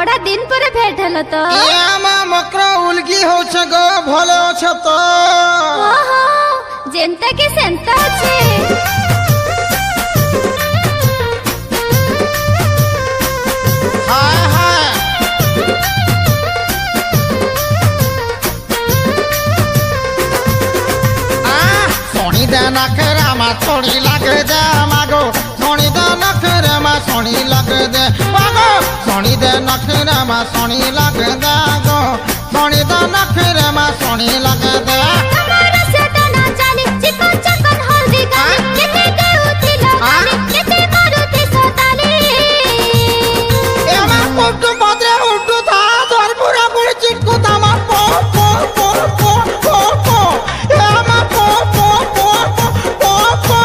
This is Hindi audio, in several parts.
बड़ा दिन पर भेट हल तो मकर उलगी हो गो भले अच्छे तो जेंता के सेंता अच्छे हाय हाय सोनी दे नखरा मा सोनी लग दे मागो सोनी दे नखरा मा सोनी लग दे मागो सोनी दे नखरा मा सोनी लग दे गो सोनी दे नखरा मा सोनी लग दे तुम्हारा से तो ना जाने चिकन चिकन हल्दी गाने कितने देवती लगाने कितने मारुति सोताले ए मा उल्टू बदरे उल्टू था दर पूरा पूरी चिटकू था मा पो पो पो पो पो पो ए मा पो पो पो पो पो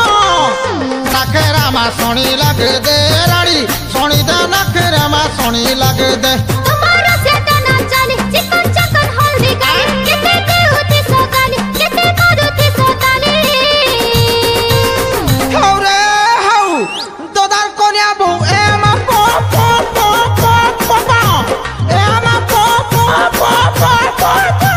नखरा मा सोनी लग दे रानी सोनी दे नखरा मा सोनी लग दे तुम्हारा से तो ना जाने चिकन चिकन हल्दी गाने कितने देवती सोताले कितने मारुति सोताले हौरे हौ दोदार कोनिया बो ए मा पो पो पो पो पो पो ए मा पो पो पो पो पो पो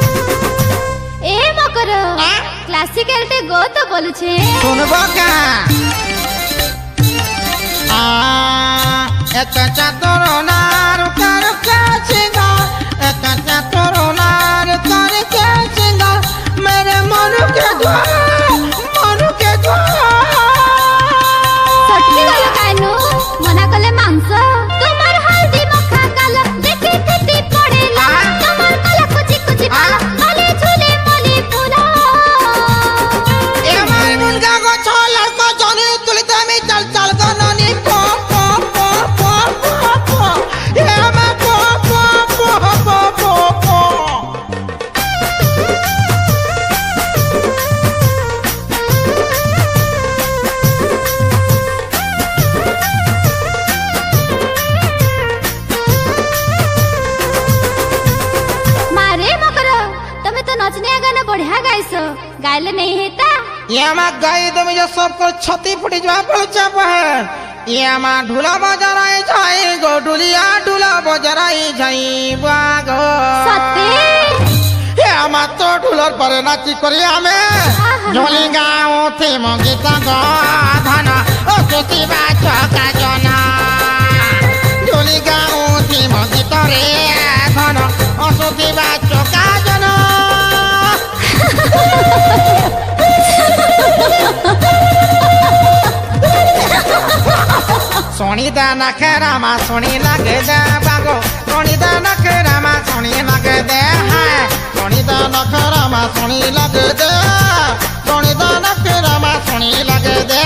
ए मकर क्लासिकल टे गो तो बोलु छे सुनबो का एक चातुर नार कर के चिंगा एक चातुर नार कर के चिंगा मेरे मन के द्वार सटकी वाला कानो मना कले मांस तुम्हार हल्दी मखा काला देखी थी पड़ेला तुम्हार काला कुची कुची काला माले झूले माले फूला ए मानुन का गो छोलर को जने तुलते में चल चल को ननी पो पो पो पो पो पो ए मा पो पो पो पो पो पो मारे मकर तमे तो नचने गाना बढ़िया गाइसो गाइले नहीं हेता ये मा गाई तुम जो सबको छती फुटी जो पड़ चाप है ये मा ढोला बजराई जाई गो ढुलिया ढोला बजराई जाई बागो सते ये मा तो ढोलर पर नाची करी हमें झोली गाँव थे मंगीता गो धन ओ तुती बाचो का जना झोली गाँव थे मंगीता रे धन ओ तुती बाचो का जना सोनी दा नखरा मा सोनी लगे दे बागो सोनी दा नखरा मा सोनी लगे दे हाय सोनी दा नखरा मा सोनी लगे दे सोनी दा नखरा मा सोनी लगे दे